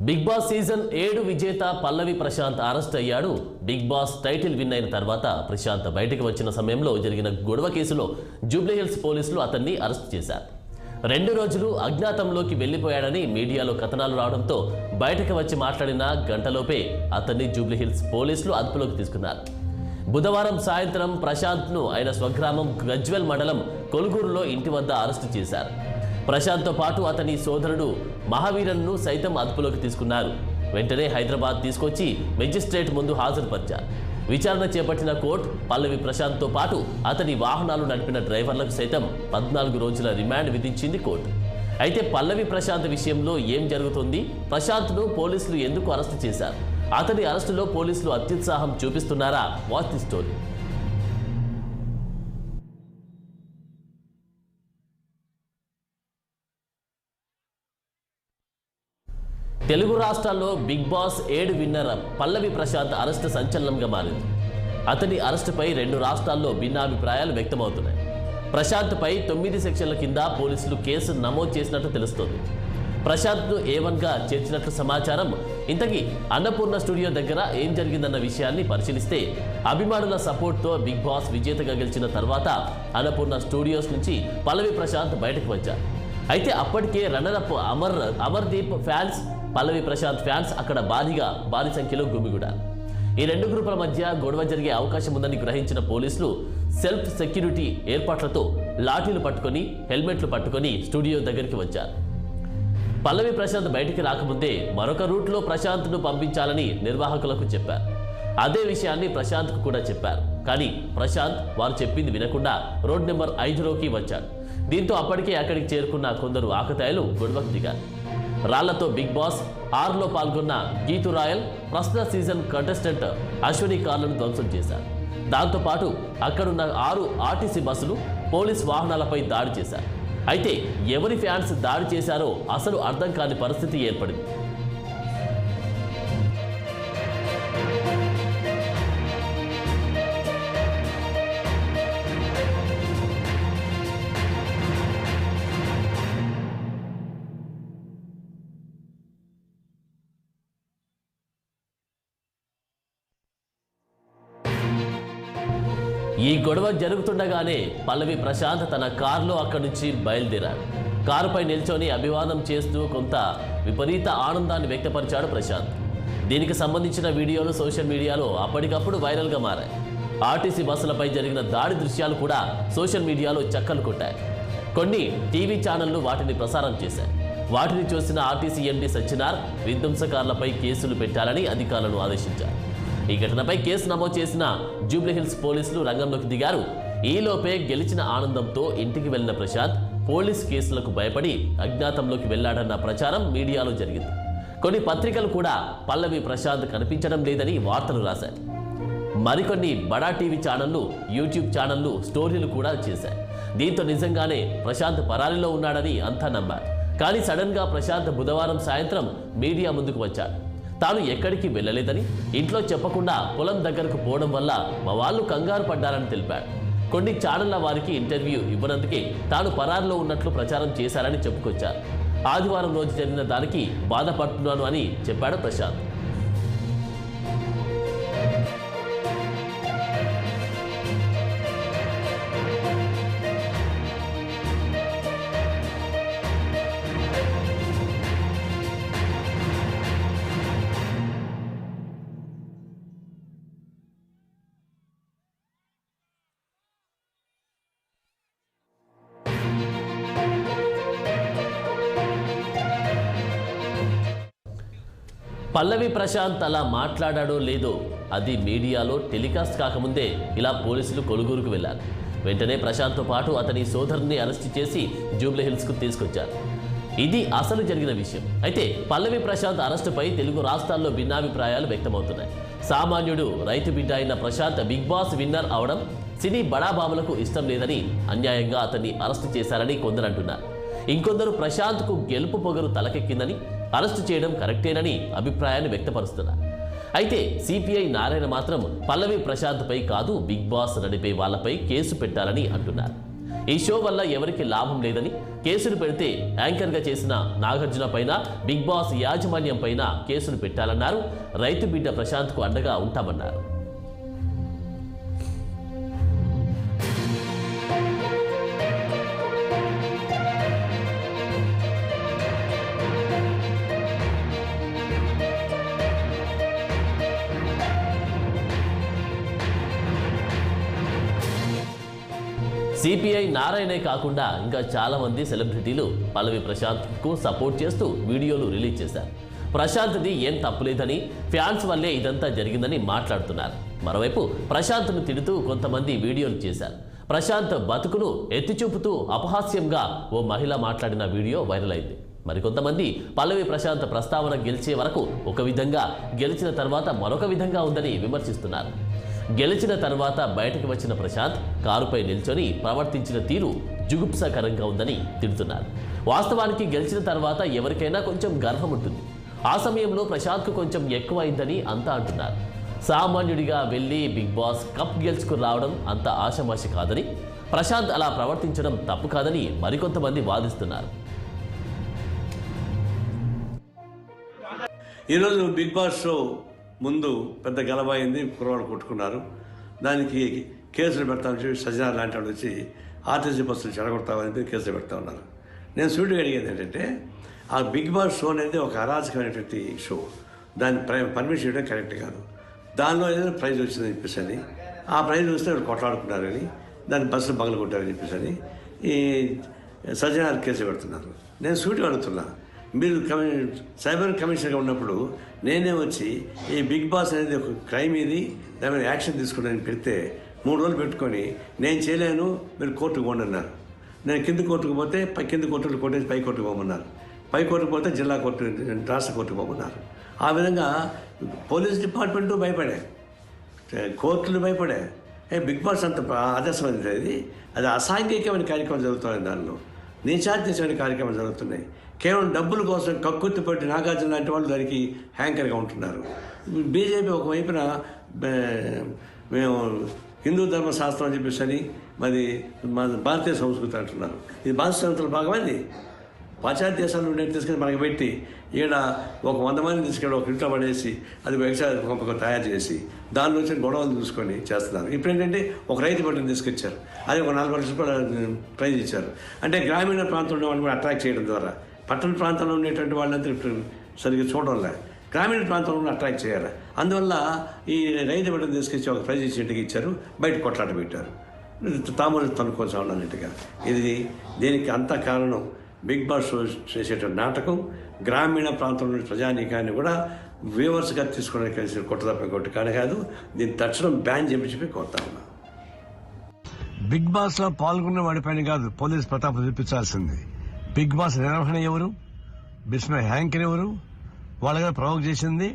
Big boss season 7 విజేత పల్లవి Prashanth arrest అయ్యాడు. Big boss title win అయిన తర్వాత ప్రశాంత్ బయటకు వచ్చిన సమయంలో జరిగిన గొడవ కేసులో జూబ్లీహిల్స్ పోలీసులు అతన్ని అరెస్ట్ చేశారు. 2 రోజులు అజ్ఞాతంలోకి వెళ్లిపోయాడని మీడియాలో కథనాలు రావడంతో బయటకు వచ్చి మాట్లాడిన గంటలోపే అతన్ని జూబ్లీహిల్స్ పోలీసులు అదుపులోకి తీసుకున్నారు. బుధవారం సాయంత్రం ప్రశాంత్ను ఆయన స్వగ్రామం గజ్వెల్ మండలం కొలుగూరులో ఇంటి వద్ద అరెస్టు చేశారు. ప్రశాంత్తో పాటు అతని సోదరుడు మహావీరన్ను సైతం అదుపులోకి తీసుకున్నారు. వెంటనే హైదరాబాద్ తీసుకొచ్చి మెజిస్ట్రేట్ ముందు హాజరుపరిచారు. విచారణ చేపట్టిన కోర్టు పల్లవి ప్రశాంత్తో పాటు అతని వాహనాలు నడిపిన డ్రైవర్లకు సైతం 14 రోజుల రిమాండ్ విధించింది కోర్టు. అయితే పల్లవి ప్రశాంత్ విషయంలో ఏం జరుగుతుంది? ప్రశాంత్ను పోలీసులు ఎందుకు అరెస్టు చేశారు? అతని అరెస్టులో పోలీసులు అత్యుత్సాహం చూపిస్తున్నారా? Watch the story. తెలుగు రాష్ట్రాల్లో big boss 7 winner Pallavi Prashanth arrest సంచలనంగా మారింది. అతని అరెస్టుపై 2 రాష్ట్రాల్లో భిన్నాభిప్రాయాలు వ్యక్తమవుతున్నాయి. ప్రశాంత్పై 9 సెక్షన్ల కింద పోలీసులు కేసు నమోదు చేసినట్టు తెలుస్తోంది. ప్రశాంత్ను A1గా చేర్చినట్లు సమాచారం. ఇంతకీ అన్నపూర్ణ స్టూడియో దగ్గర ఏం జరిగిందన్న విషయాన్ని పరిశీలిస్తే అభిమానుల సపోర్ట్తో బిగ్ బాస్ విజేతగా గెలిచిన తర్వాత అన్నపూర్ణ స్టూడియోస్ నుంచి పల్లవి ప్రశాంత్ బయటకు వచ్చారు. అయితే అప్పటికే రన్నరప్ అమర్దీప్ ఫ్యాన్స్, పల్లవి ప్రశాంత్ ఫ్యాన్స్ అక్కడ భారీ సంఖ్యలో గుమిగూడారు. ఈ 2 గ్రూపుల మధ్య గొడవ జరిగే అవకాశం ఉందని గ్రహించిన పోలీసులు సెల్ఫ్ సెక్యూరిటీ ఏర్పాట్లతో లాఠీలు పట్టుకొని హెల్మెట్లు పట్టుకొని స్టూడియో దగ్గరికి వచ్చారు. పల్లవి ప్రశాంత్ బయటికి రాకముందే మరొక రూట్లో ప్రశాంత్ను పంపించాలని నిర్వాహకులకు చెప్పారు. అదే విషయాన్ని ప్రశాంత్కు కూడా చెప్పారు. కానీ ప్రశాంత్ వారు చెప్పింది వినకుండా రోడ్ నెంబర్ 5లోకి వచ్చాడు. దీంతో అప్పటికే అక్కడికి చేరుకున్న కొందరు ఆకతాయిలు గొడవకు దిగారు. రాళ్లతో బిగ్ బాస్ 6లో పాల్గొన్న గీతు రాయల్, ప్రస్తుత సీజన్ కంటెస్టెంట్ అశ్విని కార్లను ధ్వంసం చేశారు. దాంతోపాటు అక్కడున్న 6 ఆర్టీసీ బస్సులు, పోలీస్ వాహనాలపై దాడి చేశారు. అయితే ఎవరి ఫ్యాన్స్ దాడి చేశారో అసలు అర్థం కాని పరిస్థితి ఏర్పడింది. ఈ గొడవ జరుగుతుండగానే పల్లవి ప్రశాంత్ తన కారులో అక్కడి నుంచి బయలుదేరాడు. కారుపై నిల్చొని అభివాదం చేస్తూ కొంత విపరీత ఆనందాన్ని వ్యక్తపరిచాడు ప్రశాంత్. దీనికి సంబంధించిన వీడియోలు సోషల్ మీడియాలో అప్పటికప్పుడు వైరల్గా మారాయి. ఆర్టీసీ బస్సులపై జరిగిన దాడి దృశ్యాలు కూడా సోషల్ మీడియాలో చక్కర్లు కొట్టాయి. కొన్ని టీవీ ఛానళ్లు వాటిని ప్రసారం చేశాయి. వాటిని చూసిన ఆర్టీసీ ఎండీ సత్యనార్ విధ్వంసకారులపై కేసులు పెట్టాలని అధికారులను ఆదేశించారు. ఈ ఘటనపై కేసు నమోదు చేసిన జూబ్లీహిల్స్ పోలీసులు రంగంలోకి దిగారు. ఈలోపే గెలిచిన ఆనందంతో ఇంటికి వెళ్లిన ప్రశాంత్ పోలీస్ కేసులకు భయపడి అజ్ఞాతంలోకి వెళ్లాడన్న ప్రచారం మీడియాలో జరిగింది. కొన్ని పత్రికలు కూడా పల్లవి ప్రశాంత్ కనిపించడం లేదని వార్తలు రాశాయి. మరికొన్ని బడా టీవీ ఛానళ్లు, యూట్యూబ్ ఛానళ్లు స్టోరీలు కూడా చేశాయి. దీంతో నిజంగానే ప్రశాంత్ పరారీలో ఉన్నాడని అంతా నమ్మారు. కానీ సడన్ గా ప్రశాంత్ బుధవారం సాయంత్రం మీడియా ముందుకు వచ్చాడు. తాను ఎక్కడికి వెళ్ళలేదని, ఇంట్లో చెప్పకుండా పొలం దగ్గరకు పోవడం వల్ల మా వాళ్ళు కంగారు పడ్డారని తెలిపాడు. కొన్ని ఛానళ్ల వారికి ఇంటర్వ్యూ ఇవ్వనందుకే తాను పరారులో ఉన్నట్లు ప్రచారం చేశారని చెప్పుకొచ్చారు. ఆదివారం రోజు జరిగిన దానికి బాధపడుతున్నాను అని చెప్పాడు ప్రశాంత్. పల్లవి ప్రశాంత్ అలా మాట్లాడాడో లేదో అది మీడియాలో టెలికాస్ట్ కాకముందే ఇలా పోలీసులు కొలుగూరుకు వెళ్లారు. వెంటనే ప్రశాంత్తో పాటు అతని సోదరుని అరెస్టు చేసి జూబ్లీహిల్స్కు తీసుకొచ్చారు. ఇది అసలు జరిగిన విషయం. అయితే పల్లవి ప్రశాంత్ అరెస్టుపై తెలుగు రాష్ట్రాల్లో భిన్నాభిప్రాయాలు వ్యక్తమవుతున్నాయి. సామాన్యుడు రైతు బిడ్డ అయిన ప్రశాంత్ బిగ్ బాస్ విన్నర్ అవడం సినీ బడాబాబులకు ఇష్టం లేదని, అన్యాయంగా అతన్ని అరెస్టు చేశారని కొందరు అంటున్నారు. ఇంకొందరు ప్రశాంత్కు గెలుపు పొగరు తలకెక్కిందని, అరెస్టు చేయడం కరెక్టేనని అభిప్రాయాన్ని వ్యక్తపరుస్తున్నారు. అయితే సిపిఐ నారాయణ మాత్రం పల్లవి ప్రశాంత్పై కాదు, బిగ్ బాస్ నడిపే వాళ్లపై కేసు పెట్టాలని అంటున్నారు. ఈ షో వల్ల ఎవరికి లాభం లేదని, కేసులు పెడితే యాంకర్గా చేసిన నాగార్జున పైన, బిగ్ బాస్ యాజమాన్యం పైన కేసులు పెట్టాలన్నారు. రైతు బిడ్డ ప్రశాంత్కు అండగా ఉంటామన్నారు. సిపిఐ నారాయణే కాకుండా ఇంకా చాలా మంది సెలబ్రిటీలు పల్లవి ప్రశాంత్కు సపోర్ట్ చేస్తూ వీడియోలు రిలీజ్ చేశారు. ప్రశాంత్ది ఏం తప్పులేదని, ఫ్యాన్స్ వల్లే ఇదంతా జరిగిందని మాట్లాడుతున్నారు. మరోవైపు ప్రశాంత్ను తిడుతూ కొంతమంది వీడియోలు చేశారు. ప్రశాంత్ బతుకును ఎత్తిచూపుతూ అపహాస్యంగా ఓ మహిళ మాట్లాడిన వీడియో వైరల్ అయింది. మరికొంతమంది పల్లవి ప్రశాంత్ ప్రస్తావన గెలిచే వరకు ఒక విధంగా, గెలిచిన తర్వాత మరొక విధంగా ఉందని విమర్శిస్తున్నారు. గెలిచిన తర్వాత బయటకు వచ్చిన ప్రశాంత్ కారుపై నిల్చొని ప్రవర్తించిన తీరు జుగుప్సాకరంగా ఉందని తిడుతున్నారు. వాస్తవానికి గెలిచిన తర్వాత ఎవరికైనా కొంచెం గర్వం ఉంటుంది. ఆ సమయంలో ప్రశాంత్కు కొంచెం ఎక్కువైందని అంతా అంటున్నారు. సామాన్యుడిగా వెళ్ళి బిగ్ బాస్ కప్ గెలుచుకు రావడం అంత ఆషామాషి కాదని, ప్రశాంత్ అలా ప్రవర్తించడం తప్పు కాదని మరికొంతమంది వాదిస్తున్నారు. ఈరోజు బిగ్ బాస్ షో ముందు పెద్ద గలబైంది, కుర్రవాళ్ళు కొట్టుకున్నారు. దానికి కేసులు పెడతామని చెప్పి సజ్జన లాంటి వాళ్ళు వచ్చి ఆర్టీసీ బస్సులు చెడగొడతామని కేసులు పెడతా ఉన్నారు. నేను సూటిగా అడిగేది ఏంటంటే, ఆ బిగ్ బాస్ షో అనేది ఒక అరాచకమైనటువంటి షో. దాన్ని పర్మిషన్ ఇవ్వడం కరెక్ట్ కాదు. దానిలో ఏదైనా ప్రైజ్ వచ్చిందని చెప్పేసి ఆ ప్రైజ్ వస్తే వాళ్ళు కొట్లాడుకున్నారని, దాన్ని బస్సులు పగలు కొట్టారని చెప్పేసి ఈ సజ్జన కేసు పెడుతున్నారు. నేను సూటిగా అడుగుతున్నా, మీరు సైబర్ కమిషనర్గా ఉన్నప్పుడు నేనే వచ్చి ఈ బిగ్ బాస్ అనేది ఒక క్రైమ్, ఇది దాని మీద యాక్షన్ తీసుకుని పెడితే 3 రోజులు పెట్టుకొని నేను చేయలేను, మీరు కోర్టుకు పోండి అన్నారు. నేను కింద కోర్టుకు పోతే కింద కోర్టులు కొట్టేసి పై కోర్టుకు పోమన్నారు. పై కోర్టుకు పోతే జిల్లా కోర్టు, రాష్ట్ర కోర్టుకు పోమన్నారు. ఆ విధంగా పోలీస్ డిపార్ట్మెంటు భయపడే, కోర్టులు భయపడే. బిగ్ బాస్ అంత ఆదర్శమైనది, అది అసాంఘికమైన కార్యక్రమం జరుగుతుంది. దానిలో నీచాత్యమైన కార్యక్రమాలు జరుగుతున్నాయి. కేవలం డబ్బుల కోసం కక్కుర్తిపట్టి నాగార్జున లాంటి వాళ్ళు దానికి హ్యాంకర్గా ఉంటున్నారు. బీజేపీ ఒకవైపున మేము హిందూ ధర్మశాస్త్రం అని చెప్పేసి అని మరి మన భారతీయ సంస్కృతి అంటున్నారు. ఇది భారత సంస్కృతిలో భాగమైంది. పాశ్చాత్య దేశాల నుండి తీసుకొని మనకి పెట్టి ఈడ ఒక 100 మందిని తీసుకెళ్ళి ఒక ఇంట్లో పడేసి అది వ్యవసాయ పంపకం తయారు చేసి దాని నుంచి గొడవలు చూసుకొని చేస్తున్నారు. ఇప్పుడు ఏంటంటే ఒక రైతు బట్టను తీసుకొచ్చారు, అది ఒక 40 లక్షల రూపాయలు ప్రైజ్ ఇచ్చారు. అంటే గ్రామీణ ప్రాంతంలో వాళ్ళని కూడా అట్రాక్ట్ చేయడం ద్వారా, పట్టణ ప్రాంతంలో ఉండేటువంటి వాళ్ళంతా ఇప్పుడు సరిగ్గా చూడడంలే, గ్రామీణ ప్రాంతంలో అట్రాక్ట్ చేయాలి. అందువల్ల ఈ రైతు బట్టను తీసుకొచ్చి ఒక ప్రైజ్ ఇచ్చి ఇంటికి ఇచ్చారు, బయట కొట్లాట పెట్టారు, తాము తనుకోసం ఉన్నట్టుగా. ఇది దీనికి అంత కారణం బిగ్ బాస్ షో చేసేటువంటి నాటకం. గ్రామీణ ప్రాంతంలోని ప్రజానీకాన్ని కూడా వ్యూవర్స్గా తీసుకోవడానికి కలిసి కొట్టదప్ప కొట్టు కానీ కాదు. దీన్ని తక్షణం బ్యాన్ చేయించి కోరుతా ఉన్నా. బిగ్ బాస్ లో పాల్గొన్న వాడిపైన కాదు పోలీస్ ప్రతాపం చూపించాల్సింది. బిగ్ బాస్ నిర్వహణ ఎవరు, బిస్మ హ్యాంకర్ ఎవరు, వాళ్ళగా ప్రవోక్ చేసింది.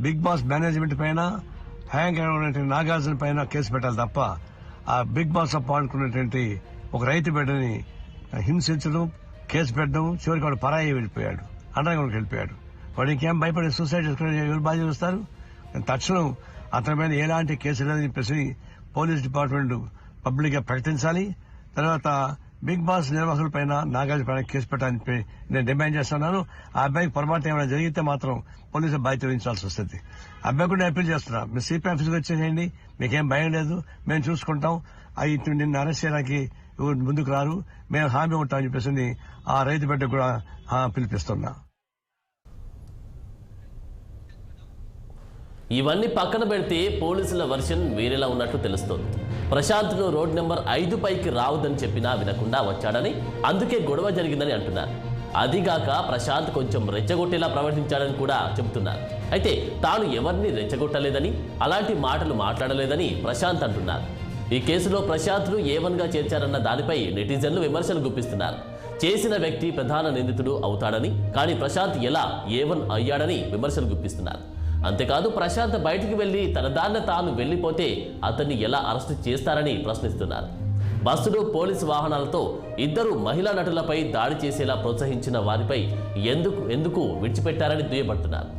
బిగ్ బాస్ మేనేజ్మెంట్ పైన, హ్యాంకర్ నాగార్జున పైన కేసు పెట్టాలి తప్ప ఆ బిగ్ బాస్ లో పాల్గొన్నటువంటి ఒక రైతు బిడ్డని హింసించడం, కేసు పెట్టడం, చివరికి వాడు పరాయి వెళ్ళిపోయాడు, అండర్గ్రౌండ్కి వెళ్ళిపోయాడు. వాడు ఇంకేం భయపడి సూసైడ్ చేసుకుని ఎవరు బాధ్యత చూస్తారు? తక్షణం అతని మీద ఎలాంటి కేసు లేదని చెప్పేసి పోలీస్ డిపార్ట్మెంట్ పబ్లిక్ గా ప్రకటించాలి. తర్వాత బిగ్ బాస్ నిర్వాహకుల పైన, నాగార్జున పైన కేసు పెట్టాలని నేను డిమాండ్ చేస్తున్నాను. ఆ అబ్బాయికి పొరపాటు ఏమైనా జరిగితే మాత్రం పోలీసులు బాధ్యత వహించాల్సి వస్తుంది. అబ్బాయి కూడా అప్పీల్ చేస్తున్నా, మీరు సిపి ఆఫీస్కి వచ్చేసేయండి, మీకేం భయం లేదు, మేము చూసుకుంటాం. అవి నిన్ను అరెస్ట్ చేయడానికి ముందుకు రారు, మేము హామీ ఉంటామని చెప్పేసి ఆ రైతు బిడ్డకు కూడా పిలిపిస్తున్నా. ఇవన్నీ పక్కన పెడితే పోలీసుల వర్షన్ వేరేలా ఉన్నట్లు తెలుస్తోంది. ప్రశాంత్ను రోడ్ నెంబర్ 5 పైకి రావద్దని చెప్పినా వినకుండా వచ్చాడని, అందుకే గొడవ జరిగిందని అంటున్నారు. అదిగాక ప్రశాంత్ కొంచెం రెచ్చగొట్టేలా ప్రవర్తించాడని కూడా చెబుతున్నారు. అయితే తాను ఎవరిని రెచ్చగొట్టలేదని, అలాంటి మాటలు మాట్లాడలేదని ప్రశాంత్ అంటున్నారు. ఈ కేసులో ప్రశాంత్ను A1గా చేర్చారన్న దానిపై నెటిజన్లు విమర్శలు గుప్పిస్తున్నారు. చేసిన వ్యక్తి ప్రధాన నిందితుడు అవుతాడని, కానీ ప్రశాంత్ ఎలా A1 అయ్యాడని విమర్శలు గుప్పిస్తున్నారు. అంతేకాదు ప్రశాంత్ బయటికి వెళ్లి తన దారిన తాను వెళ్లిపోతే అతన్ని ఎలా అరెస్టు చేస్తారని ప్రశ్నిస్తున్నారు. బస్సులు, పోలీసు వాహనాలతో 2 మహిళా నటులపై దాడి చేసేలా ప్రోత్సహించిన వారిపై ఎందుకు విడిచిపెట్టారని దుయ్యబడుతున్నారు.